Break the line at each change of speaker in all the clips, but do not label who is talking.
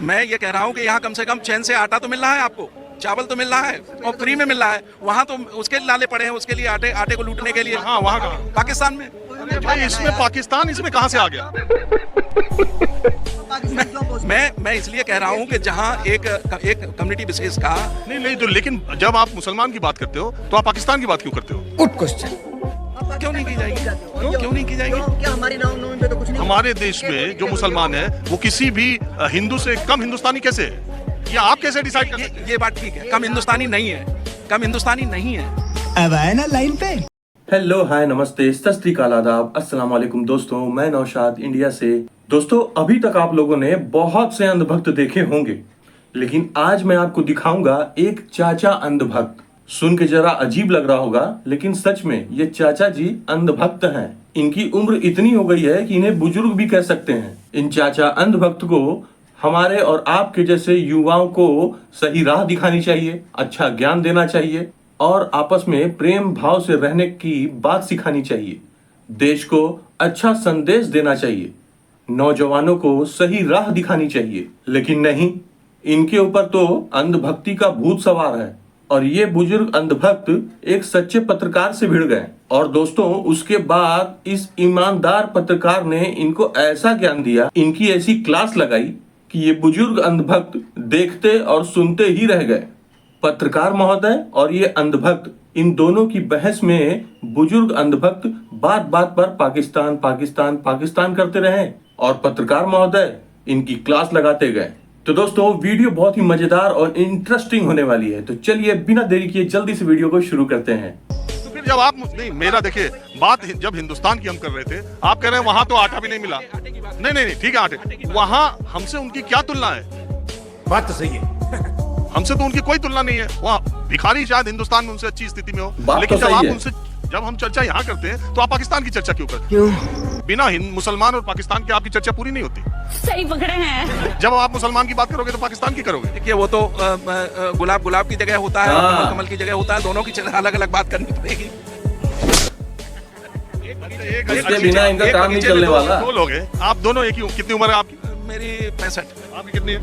मैं ये कह रहा हूँ कि यहाँ कम से कम चैन से आटा तो मिल रहा है आपको, चावल तो मिल रहा है और फ्री में मिल रहा है। वहाँ तो उसके लाले पड़े हैं, उसके लिए आटे को लूटने के लिए।
हाँ, वहाँ कहाँ?
पाकिस्तान में।
भाई इसमें पाकिस्तान इसमें कहाँ से आ गया?
मैं इसलिए कह रहा हूँ कि जहाँ एक कम्युनिटी विशेष का
नहीं तो लेकिन जब आप मुसलमान की बात करते हो तो आप पाकिस्तान की बात क्यों करते हो?
Good question.
क्यों नहीं की जाएगी? क्यों नहीं की जाएगी?
क्या हमारी रामनवमी पे तो कुछ नहीं?
हमारे देश में जो मुसलमान है वो किसी भी हिंदू से कम हिंदुस्तानी कैसे है? ये आप कैसे डिसाइड कर सकते हैं?
ये बात ठीक है, कम हिंदुस्तानी नहीं है, कम हिंदुस्तानी नहीं है।
अब आए ना लाइन पे।
हेलो, हाय, नमस्ते, सत श्री अकाल, आदाब, अस्सलाम वालेकुम दोस्तों। मैं नौशाद इंडिया से। दोस्तों, अभी तक आप लोगों ने बहुत से अंधभक्त देखे होंगे, लेकिन आज मैं आपको दिखाऊंगा एक चाचा अंधभक्त। सुन के जरा अजीब लग रहा होगा, लेकिन सच में ये चाचा जी अंधभक्त हैं। इनकी उम्र इतनी हो गई है कि इन्हें बुजुर्ग भी कह सकते हैं। इन चाचा अंधभक्त को हमारे और आपके जैसे युवाओं को सही राह दिखानी चाहिए, अच्छा ज्ञान देना चाहिए और आपस में प्रेम भाव से रहने की बात सिखानी चाहिए। देश को अच्छा संदेश देना चाहिए, नौजवानों को सही राह दिखानी चाहिए। लेकिन नहीं, इनके ऊपर तो अंधभक्ति का भूत सवार है और ये बुजुर्ग अंधभक्त एक सच्चे पत्रकार से भिड़ गए। और दोस्तों, उसके बाद इस ईमानदार पत्रकार ने इनको ऐसा ज्ञान दिया, इनकी ऐसी क्लास लगाई कि ये बुजुर्ग अंधभक्त देखते और सुनते ही रह गए। पत्रकार महोदय और ये अंधभक्त, इन दोनों की बहस में बुजुर्ग अंधभक्त बात बात पर पाकिस्तान पाकिस्तान पाकिस्तान करते रहे और पत्रकार महोदय इनकी क्लास लगाते गए। तो दोस्तों, वीडियो बहुत ही मजेदार और इंटरेस्टिंग होने वाली है, तो चलिए बिना देरी किए जल्दी से वीडियो को शुरू करते हैं।
तो फिर जब आप नहीं, मेरा देखिए बात जब हिंदुस्तान की हम कर रहे थे, आप कह रहे हैं वहां तो आटा भी नहीं मिला। नहीं ठीक है, आटे वहां हमसे उनकी क्या तुलना है?
बात तो सही है।
हमसे तो उनकी कोई तुलना नहीं है। वहाँ भिखारी शायद हिंदुस्तान में उनसे अच्छी स्थिति में हो, लेकिन
तो
जब आप
सही है।
उनसे जब हम चर्चा यहाँ करते हैं तो आप पाकिस्तान की चर्चा क्यों करते हैं?
क्यों?
बिना मुसलमान और पाकिस्तान के आपकी चर्चा पूरी नहीं होती।
सही पकड़े हैं।
जब आप मुसलमान की बात करोगे तो पाकिस्तान की करोगे।
देखिए, वो तो गुलाब की जगह होता है,
हाँ।
कमल की जगह होता है, दोनों की अलग अलग बात करनी पड़ेगी।
इसके बिना इनका काम नहीं चलने वाला।
दो लोग हैं, आप दोनों एक ही। कितनी उम्र है आपकी?
मेरी 65।
आपकी कितनी है?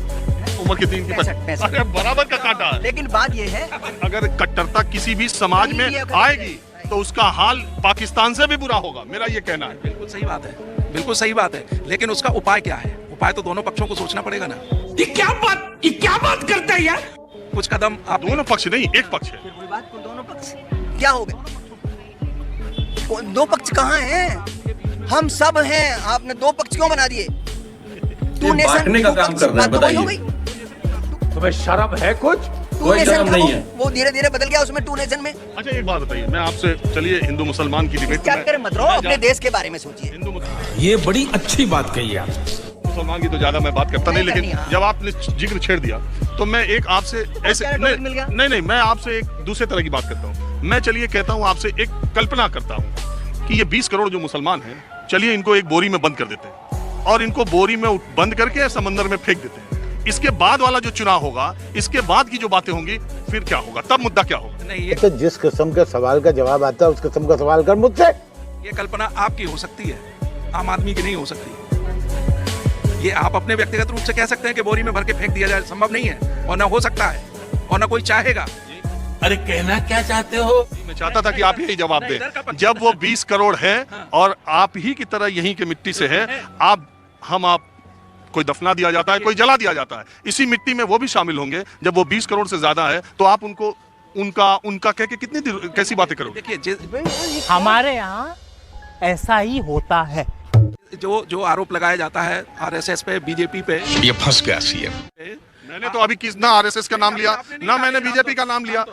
उम्र कितनी इनकी?
65।
अरे बराबर का कांटा है।
लेकिन बात ये है,
अगर कट्टरता किसी भी समाज में आएगी तो उसका हाल पाकिस्तान से भी बुरा होगा, मेरा ये कहना है।
बिल्कुल सही बात है, बिल्कुल सही बात है, लेकिन उसका उपाय क्या है? उपाय तो दोनों पक्षों को सोचना पड़ेगा ना।
ये क्या बात करता है यार?
कुछ कदम आप
दोनों पक्ष नहीं, एक पक्ष है।
कोई बात को दोनों पक्ष क्या हो गए? दो पक्ष कहाँ हैं? हम सब हैं। आपने दो पक्ष क्यों बना दिए?
बांटने का काम कर रहे हैं, बताइए।
तुम्हें शर्म है कुछ?
कोई शर्म नहीं है।
वो धीरे धीरे बदल गया उसमें टू नेशन में।
अच्छा, एक बात बताइए, मैं आपसे, चलिए हिंदू मुसलमान की डिबेट
क्या करें, मत रहो, अपने देश के बारे में सोचिए।
हिंदू
ये बड़ी अच्छी बात कही आप।
मुसलमान की तो ज्यादा मैं बात करता नहीं,
नहीं
लेकिन
करनी, हाँ।
जब आपने जिक्र छेड़ दिया तो मैं एक आपसे ऐसे
क्या टॉपिक मिल गया?
नहीं, मैं आपसे एक दूसरे तरह की बात करता हूँ। मैं चलिए कहता हूँ आपसे, एक कल्पना करता हूँ कि ये 20 करोड़ जो मुसलमान हैं, चलिए इनको एक बोरी में बंद कर देते हैं और इनको बोरी में बंद करके समंदर में फेंक देते हैं। इसके बाद वाला जो चुनाव होगा, इसके बाद की जो बातें होंगी, फिर क्या होगा? तब मुद्दा क्या होगा?
नहीं, ये
तो जिस किस्म का सवाल का जवाब आता है उस किस्म का सवाल कर मुझसे।
ये कल्पना आपकी हो सकती है, आम आदमी की नहीं हो सकती। ये आप अपने व्यक्तिगत रूप से कह सकते हैं कि बोरी में भर के फेंक दिया जाए, संभव नहीं है और ना हो सकता है और ना कोई चाहेगा।
अरे कहना क्या चाहते हो?
मैं चाहता था कि आप यही जवाब दें। जब वो 20 करोड़ है और आप ही की तरह यहीं के मिट्टी से है, आप कोई दफना दिया जाता है, कोई जला दिया जाता है, इसी मिट्टी में वो भी शामिल होंगे। जब वो 20 करोड़ से ज्यादा है तो आप उनको उनका कह के कितनी कैसी बातें करोगे?
देखिए,
हमारे यहाँ ऐसा ही होता है।
जो आरोप लगाया जाता है आरएसएस पे, बीजेपी पे,
ये फंस गया सीएम।
मैंने तो अभी किस ना आरएसएस का नाम लिया, ना मैंने बीजेपी का नाम लिया।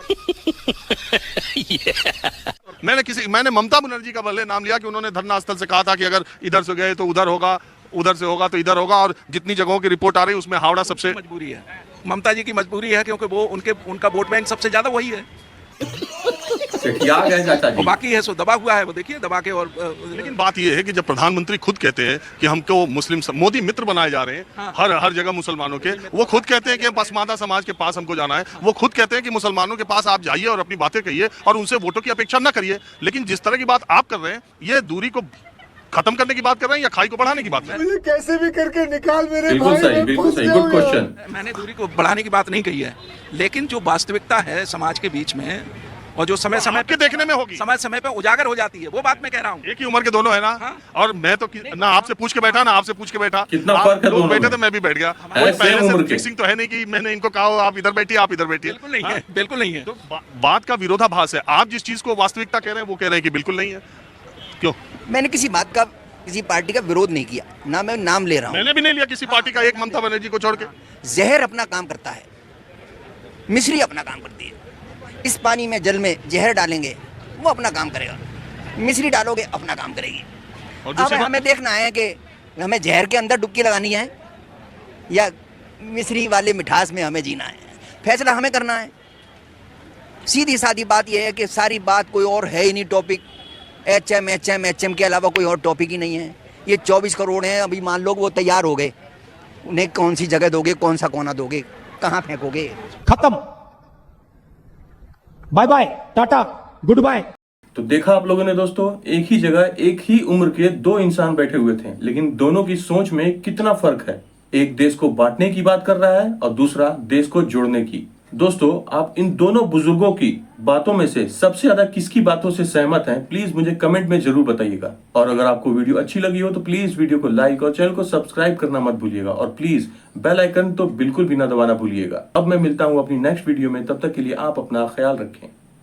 मैंने ममता बनर्जी का भले नाम लिया कि उन्होंने धरना स्थल से कहा था कि अगर इधर से गए तो उधर होगा, उधर से होगा तो इधर होगा, और जितनी जगहों की रिपोर्ट आ रही है उसमें हावड़ा सबसे
मजबूरी है। ममता जी की मजबूरी है क्योंकि वो उनका वोट बैंक सबसे ज्यादा वही है।
क्या गए चाचा जी?
और बाकी है सो दबा हुआ है, वो देखिए दबा के। और
लेकिन बात यह है कि जब प्रधानमंत्री खुद कहते हैं कि हमको मोदी मित्र बनाए जा रहे हैं,
हाँ।
हर जगह मुसलमानों के, वो खुद कहते हैं कि पसमानदा समाज के पास हमको जाना है, वो खुद कहते हैं कि मुसलमानों के पास आप जाइए और अपनी बातें कहिए और उनसे वोटों की अपेक्षा न करिए। लेकिन जिस तरह की बात आप कर रहे हैं, ये दूरी को खत्म करने की बात कर रहे हैं या खाई को बढ़ाने की बात कर रहे हैं?
कैसे भी करके निकाल मेरे
बिल्कुल सही, बिल्कुल सही, गुड क्वेश्चन।
मैंने दूरी को बढ़ाने की बात नहीं कही है, लेकिन जो वास्तविकता है समाज के बीच में और जो समय समय
आपके देखने में होगी,
समय समय पे उजागर हो जाती है, वो बात मैं कह रहा हूँ।
एक ही उम्र के दोनों है ना।
हाँ।
और मैं तो ना आपसे पूछ के बैठा ना आपसे पूछ के बैठा,
कितना
आप
फर्क है
लोग
दोनों
बैठे
में?
थे, मैं भी बैठ गया।
है,
कोई
सेम
पहले
उम्र
से
के।
फिक्सिंग तो है नहीं कि मैंने इनको कहा आप इधर बैठिए आप इधर बैठिए।
बिल्कुल नहीं
हाँ?
है, बिल्कुल नहीं है।
तो बात का विरोधाभास है। आप जिस चीज को वास्तविकता कह रहे हैं वो कह रहे हैं कि बिल्कुल नहीं है। क्यों?
मैंने किसी बात का, किसी पार्टी का विरोध नहीं किया, ना मैं नाम ले रहा हूँ।
मैंने भी नहीं लिया किसी पार्टी का, एक ममता बनर्जी को छोड़ के।
जहर अपना काम करता है, मिश्री अपना काम करती है। इस पानी में, जल में जहर डालेंगे वो अपना काम करेगा, मिश्री डालोगे अपना काम करेगी।
और
अब
दूसरी बात-
हमें देखना है कि हमें जहर के अंदर डुबकी लगानी है या मिश्री वाले मिठास में हमें जीना है। फैसला हमें करना है। सीधी सादी बात यह है कि सारी बात कोई और है ही नहीं। टॉपिक एचएम के अलावा कोई और टॉपिक ही नहीं है। ये 24 करोड़ हैं, अभी मान लो वो तैयार हो गए, उन्हें कौन सी जगह दोगे, कौन सा कोना दोगे, कहाँ फेंकोगे?
खत्म। Bye bye, tata, good bye.
तो देखा आप लोगों ने दोस्तों, एक ही जगह एक ही उम्र के दो इंसान बैठे हुए थे, लेकिन दोनों की सोच में कितना फर्क है। एक देश को बांटने की बात कर रहा है और दूसरा देश को जोड़ने की। दोस्तों, आप इन दोनों बुजुर्गों की बातों में से सबसे ज्यादा किसकी बातों से सहमत हैं, प्लीज मुझे कमेंट में जरूर बताइएगा। और अगर आपको वीडियो अच्छी लगी हो तो प्लीज वीडियो को लाइक और चैनल को सब्सक्राइब करना मत भूलिएगा, और प्लीज बेल आइकन तो बिल्कुल भी ना दबाना भूलिएगा। अब मैं मिलता हूँ अपनी नेक्स्ट वीडियो में, तब तक के लिए आप अपना ख्याल रखें।